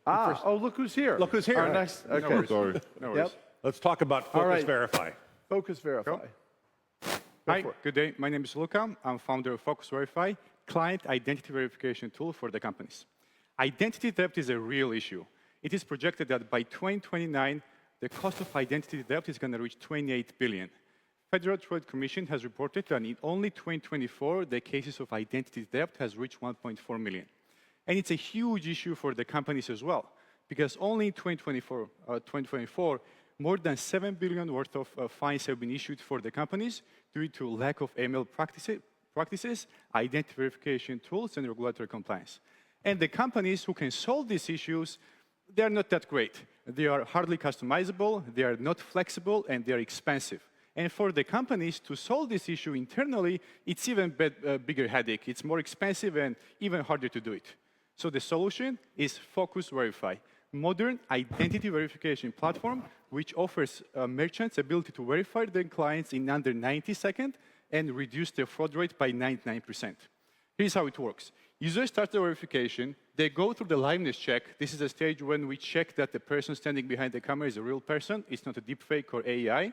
Oh, look who's here. Look who's here. Our next, okay. No worries. Sorry. No worries. Yep. Let's talk about Focus right. Verify. Focus Verify. Hi, good day. My name is Luca. I'm founder of Focus Verify, client identity verification tool for the companies. Identity theft is a real issue. It is projected that by 2029, the cost of identity theft is going to reach $28 billion. Federal Trade Commission has reported that in only 2024, the cases of identity theft has reached 1.4 million. And it's a huge issue for the companies as well, because only in 2024, more than $7 billion worth of fines have been issued for the companies due to lack of AML practices, identity verification tools, and regulatory compliance. And the companies who can solve these issues, they are not that great. They are hardly customizable, they are not flexible, and they are expensive. And for the companies to solve this issue internally, it's even a bigger headache. It's more expensive and even harder to do it. So the solution is Focus Verify, modern identity verification platform which offers merchants ability to verify their clients in under 90 seconds and reduce their fraud rate by 99%. Here's how it works. Users start the verification, they go through the liveness check. This is a stage when we check that the person standing behind the camera is a real person, it's not a deepfake or AI.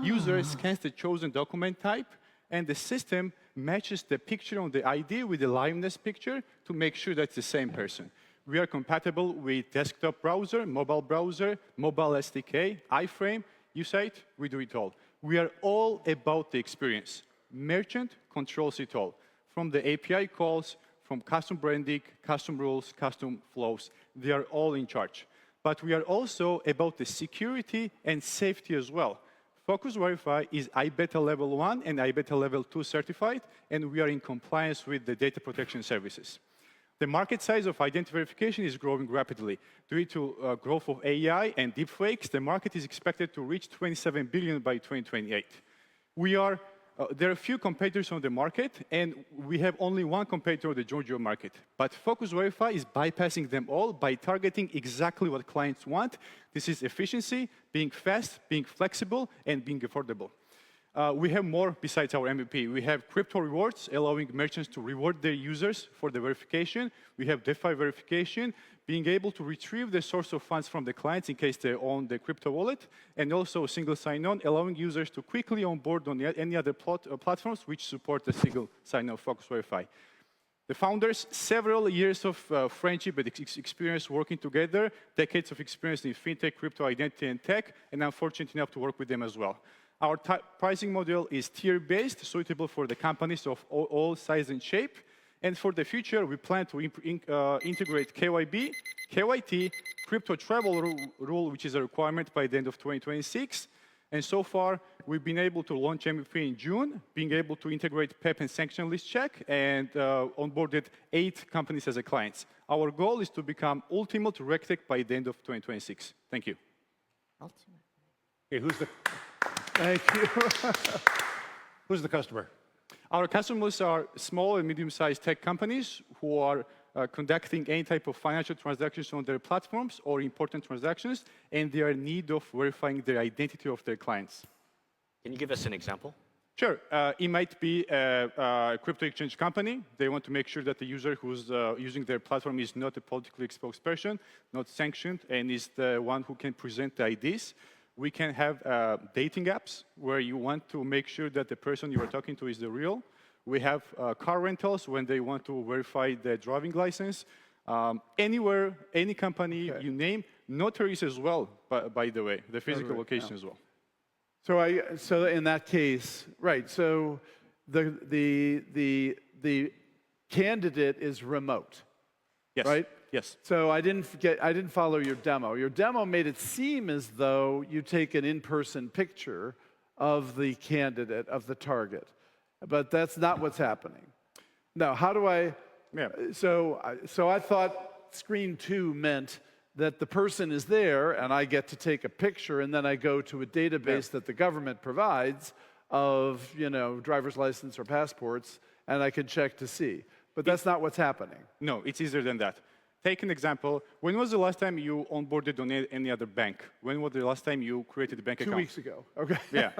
User scans the chosen document type, and the system matches the picture on the ID with the liveness picture to make sure that's the same person. We are compatible with desktop browser, mobile SDK, iframe, USite, we do it all. We are all about the experience. Merchant controls it all. From the API calls, from custom branding, custom rules, custom flows, they are all in charge. But we are also about the security and safety as well. Focus Verify is iBeta Level 1 and iBeta Level 2 certified, and we are in compliance with the data protection services. The market size of identity verification is growing rapidly. Due to growth of AI and deepfakes, the market is expected to reach $27 billion by 2028. There are a few competitors on the market, and we have only one competitor on the Georgian market. But Focus Verify is bypassing them all by targeting exactly what clients want. This is efficiency, being fast, being flexible, and being affordable. We have more besides our MVP. We have crypto rewards, allowing merchants to reward their users for the verification. We have DeFi verification, being able to retrieve the source of funds from the clients in case they own the crypto wallet, and also single sign-on, allowing users to quickly onboard on any other platforms which support the single sign-on Focus Verify. The founders, several years of friendship and experience working together, decades of experience in fintech, crypto, identity, and tech, and I'm fortunate enough to work with them as well. Our pricing model is tier-based, suitable for the companies of all size and shape. And for the future, we plan to integrate KYB, KYT, crypto travel rule, which is a requirement by the end of 2026. And so far, we've been able to launch MVP in June, being able to integrate PEP and sanction list check, and onboarded 8 companies as a clients. Our goal is to become ultimate RegTech by the end of 2026. Thank you. Okay, Thank you. who's the customer? Our customers are small and medium-sized tech companies who are conducting any type of financial transactions on their platforms or important transactions, and they are in need of verifying the identity of their clients. Can you give us an example? Sure. It might be a crypto exchange company. They want to make sure that the user who's using their platform is not a politically exposed person, not sanctioned, and is the one who can present the IDs. We can have dating apps where you want to make sure that the person you are talking to is the real. We have car rentals when they want to verify the driving license. Anywhere, any company you name, notaries as well, by the way, the physical location as well. So in that case, right, so the candidate is remote, Yes. right? Yes. So I didn't follow your demo. Your demo made it seem as though you take an in-person picture of the candidate, of the target. But that's not what's happening. Now, how do I... Yeah. So I thought screen 2 meant that the person is there and I get to take a picture and then I go to a database that the government provides of, driver's license or passports, and I can check to see. But that's not what's happening. No, it's easier than that. Take an example. When was the last time you onboarded on any other bank? When was the last time you created a bank account? 2 weeks ago. Okay. Yeah.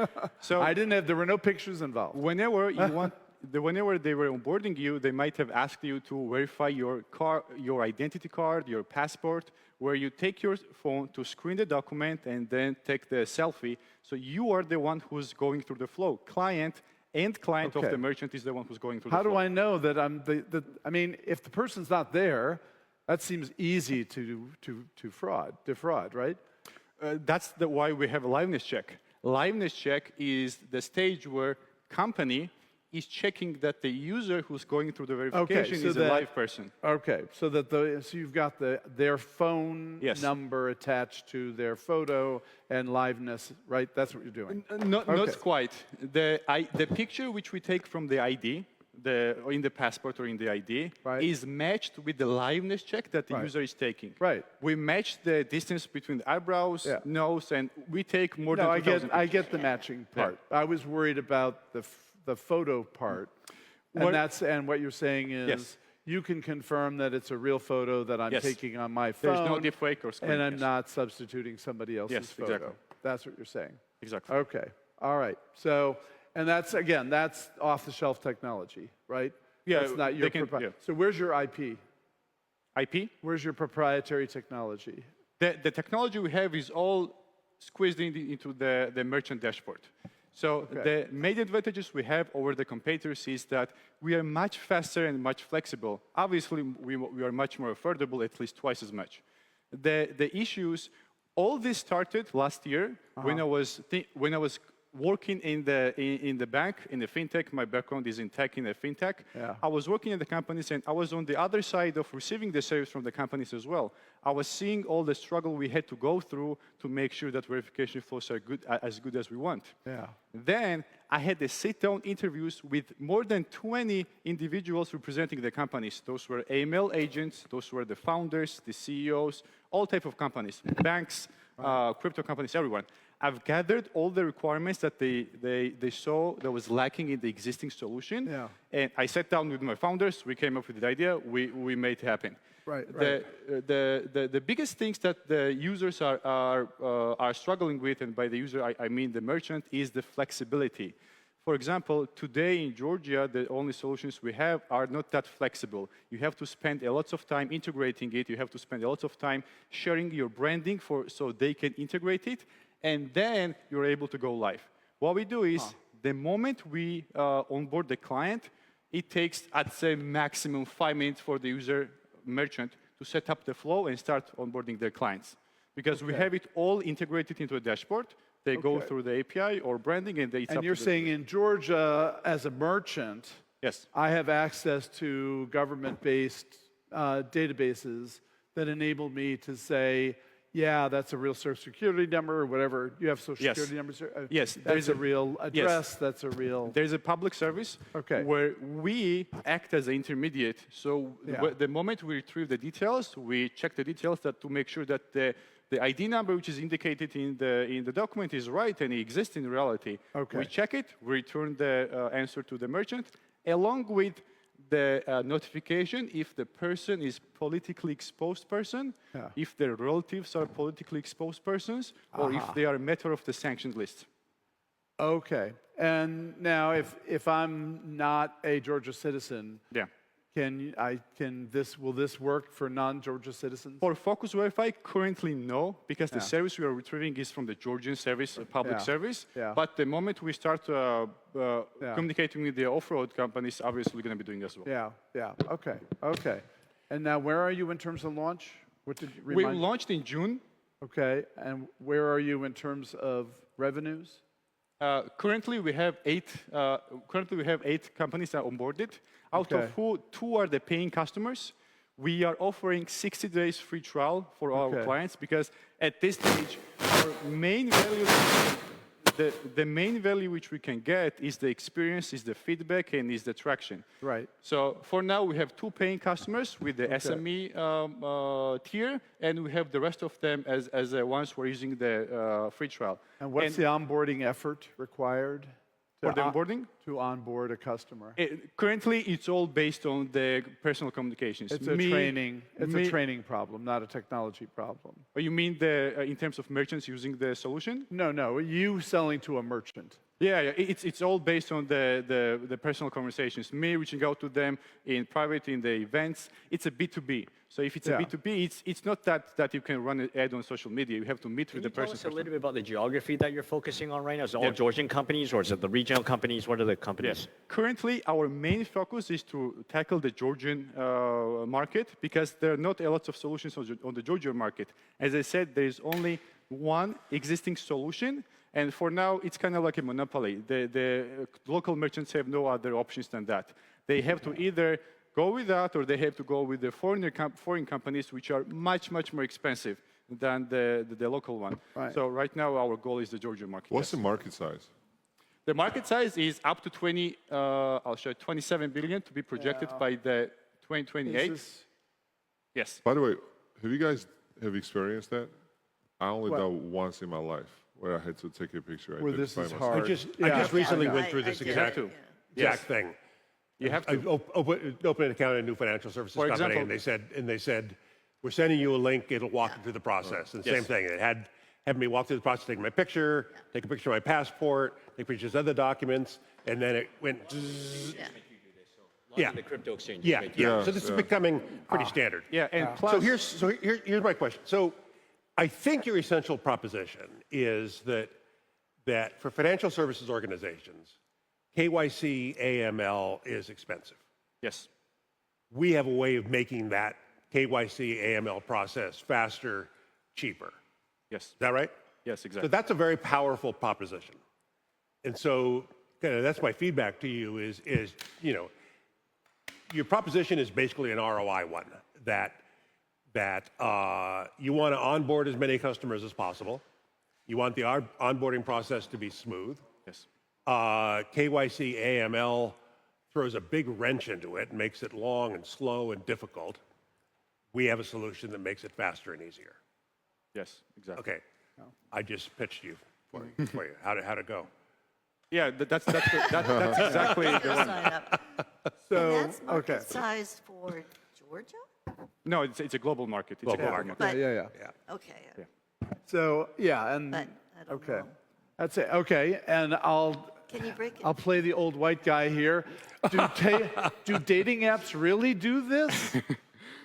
So there were no pictures involved. Whenever you want, whenever they were onboarding you, they might have asked you to verify your identity card, your passport, where you take your phone to screen the document and then take the selfie. So you are the one who's going through the flow. Client of the merchant is the one who's going through the flow. How do I know that I'm I mean, if the person's not there, that seems easy to defraud, right? That's why we have a liveness check. Liveness check is the stage where company is checking that the user who's going through the verification is a live person. Okay, so you've got their phone number attached to their photo and liveness, right? That's what you're doing. Not quite. The picture which we take from the ID, in the passport or in the ID, is matched with the liveness check that the user is taking. Right. We match the distance between the eyebrows, nose, and we take more than 2,000 I get the matching part. I was worried about the photo part. And what you're saying is you can confirm that it's a real photo that I'm taking on my phone. There's no deepfake or screen. And I'm not substituting somebody else's photo. Exactly. That's what you're saying. Exactly. Okay. All right. So, and that's off-the-shelf technology, right? Yeah. That's not your So where's your IP? IP? Where's your proprietary technology? The technology we have is all squeezed into the merchant dashboard. So the main advantages we have over the competitors is that we are much faster and much flexible. Obviously, we are much more affordable, at least twice as much. The issues, all this started last year when I was working in the bank, in the fintech. My background is in tech, in the fintech. I was working in the companies, and I was on the other side of receiving the service from the companies as well. I was seeing all the struggle we had to go through to make sure that verification flows are as good as we want. Then I had the sit-down interviews with more than 20 individuals representing the companies. Those were AML agents, those were the founders, the CEOs, all type of companies, banks, crypto companies, everyone. I've gathered all the requirements that they saw that was lacking in the existing solution. And I sat down with my founders, we came up with the idea, we made it happen. The biggest things that the users are struggling with, and by the user I mean the merchant, is the flexibility. For example, today in Georgia, the only solutions we have are not that flexible. You have to spend a lot of time integrating it. You have to spend a lot of time sharing your branding so they can integrate it, and then you're able to go live. What we do is, the moment we onboard the client, it takes, I'd say, maximum 5 minutes for the user merchant to set up the flow and start onboarding their clients. Because we have it all integrated into a dashboard. They go through the API or branding, and you're saying in Georgia, as a merchant, I have access to government-based databases that enable me to say, yeah, that's a real social security number or whatever. You have social security numbers? That's a real address. That's a real... There's a public service where we act as an intermediate. So the moment we retrieve the details, we check the details to make sure that the ID number which is indicated in the document is right and it exists in reality. We check it, we return the answer to the merchant, along with the notification if the person is politically exposed person, if their relatives are politically exposed persons, or if they are a matter of the sanctioned list. Okay. And now if I'm not a Georgia citizen, will this work for non-Georgia citizens? For Focus Verify, currently no, because the service we are retrieving is from the Georgian service, a public service. But the moment we start communicating with the off-road companies, obviously we're going to be doing as well. Okay. And now where are you in terms of launch? We launched in June. Okay. And where are you in terms of revenues? Currently, we have eight companies that are onboarded. Out of who 2 are the paying customers. We are offering 60 days free trial for our clients because at this stage, our main value, the main value which we can get is the experience, is the feedback, and is the traction. So for now, we have 2 paying customers with the SME tier, and we have the rest of them as ones who are using the free trial. And what's the onboarding effort required? For the onboarding? To onboard a customer. Currently, it's all based on the personal communications. It's a training problem, not a technology problem. Oh, you mean in terms of merchants using the solution? No, you selling to a merchant. Yeah, it's all based on the personal conversations. Me reaching out to them in private, in the events. It's a B2B. So if it's a B2B, it's not that you can run an ad on social media. You have to meet with the person. Can you tell us a little bit about the geography that you're focusing on right now? Is it all Georgian companies, or is it the regional companies? What are the companies? Yes. Currently, our main focus is to tackle the Georgian market because there are not a lot of solutions on the Georgian market. As I said, there is only one existing solution. And for now, it's kind of like a monopoly. The local merchants have no other options than that. They have to either go with that or they have to go with the foreign companies, which are much, much more expensive than the local one. Right. So right now, our goal is the Georgian market. What's the market size? The market size is up to 27 billion to be projected by the 2028. Yes. By the way, have you guys experienced that? I only done once in my life where I had to take a picture. Where this is hard. I just recently went through this exact thing. You have to. I opened an account at a new financial services company, and they said, we're sending you a link, it'll walk you through the process. And same thing, it had me walk through the process, take my picture, take a picture of my passport, take pictures of other documents, and then it went. The crypto exchange. Yeah. So this is becoming pretty standard. Yeah, and plus. So here's my question. So I think your essential proposition is that for financial services organizations, KYC AML is expensive. Yes. We have a way of making that KYC AML process faster, cheaper. Yes. Is that right? Yes, exactly. So that's a very powerful proposition. And so that's my feedback to you is your proposition is basically an ROI one, that you want to onboard as many customers as possible. You want the onboarding process to be smooth. Yes. KYC AML throws a big wrench into it and makes it long and slow and difficult. We have a solution that makes it faster and easier. Yes, exactly. Okay. I just pitched you for you. How'd it go? Yeah, that's exactly the one. So, And that's market size for Georgia? No, it's a global market. It's a global market. But, yeah. Okay. So, yeah, and But I don't know. That's it. Okay, and Can you break it? I'll play the old white guy here. Do dating apps really do this?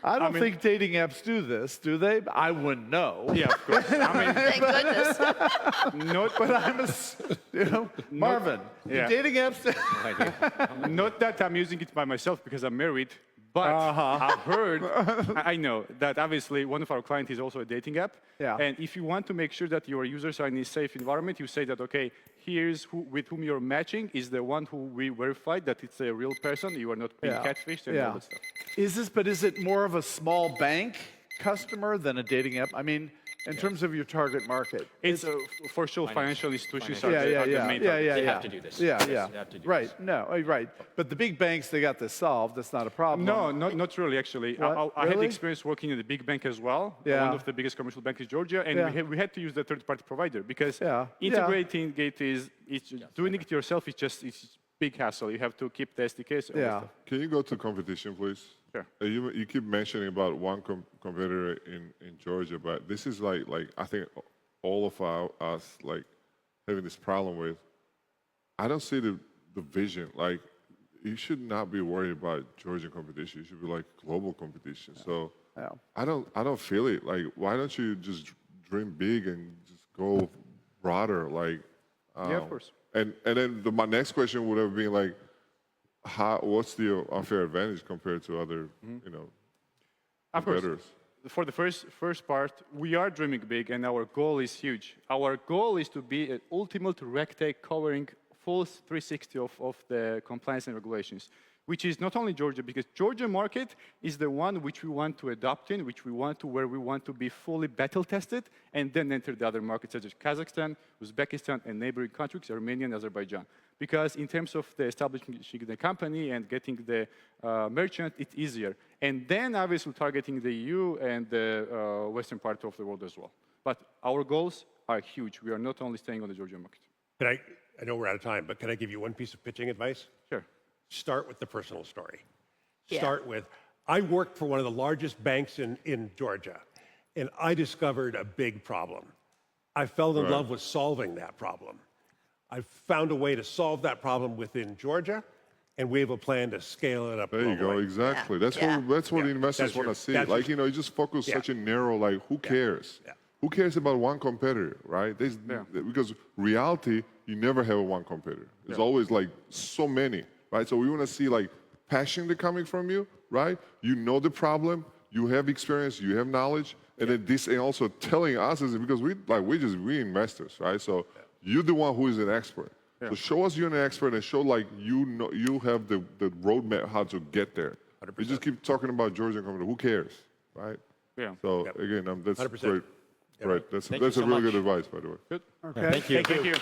I don't think dating apps do this, do they? I wouldn't know. Yeah, of course. Thank goodness. But Marvin, do dating apps? Not that I'm using it by myself because I'm married, but I've heard, I know that obviously one of our clients is also a dating app. Yeah. And if you want to make sure that your users are in a safe environment, you say that, okay, here's with whom you're matching is the one who we verified that it's a real person, you are not being catfished and all that stuff. Is it more of a small bank customer than a dating app? I mean, in terms of your target market. It's for sure financial institutions are Yeah. the main target. They have to do this. Yeah. They have to do Right. this. No, right. But the big banks, they got this solved. That's not a problem. No, not really, actually. What? I had Really? experience working in the big bank as well, Yeah. one of the biggest commercial banks in Georgia, and we had to use the third-party provider because integrating it doing it yourself is just it's big hassle. You have to keep the SDKs. And all that stuff. Can you go to competition, please? Sure. You keep mentioning about one competitor in Georgia, but this is like I think all of us like having this problem with. I don't see the vision. Like you should not be worried about Georgian competition. You should be like global competition. So I don't feel it. Like why don't you just dream big and just go broader? Like Yeah, of course. And then my next question would have been like. What's the unfair advantage compared to other, competitors? For the first part, we are dreaming big, and our goal is huge. Our goal is to be an ultimate RegTech covering full 360 of the compliance and regulations, which is not only Georgia, because Georgia market is the one which we want to adopt in, where we want to be fully battle tested, and then enter the other markets such as Kazakhstan, Uzbekistan, and neighboring countries, Armenia and Azerbaijan. Because in terms of the establishing the company and getting the merchant, it's easier. And then obviously targeting the EU and the western part of the world as well. But our goals are huge. We are not only staying on the Georgian market. I know we're out of time, but can I give you one piece of pitching advice? Sure. Start with the personal story. Yeah. Start with, I worked for one of the largest banks in Georgia, and I discovered a big problem. I fell in love with solving that problem. I've found a way to solve that problem within Georgia, and we have a plan to scale it up. There you go. globally. Exactly. That's Yeah. what the investors That's your- want to see. that's Like, your- you just focus such a narrow, like, who cares? Yeah. Who cares about one competitor, right? Because reality, you never have one competitor. There's always like so many, right? So we want to see like passion coming from you, right? You know the problem, you have experience, you have knowledge, and then this and also telling us is because we investors, right? So you're the one who is an expert. So show us you're an expert and show like you have the roadmap how to get there. 100%. We just keep talking about Georgian company. Who cares, right? Yeah. So again, that's 100%. great. Yep. Right. That's Thank you a so really much. good advice, by the way. Okay. Thank you. Thank you.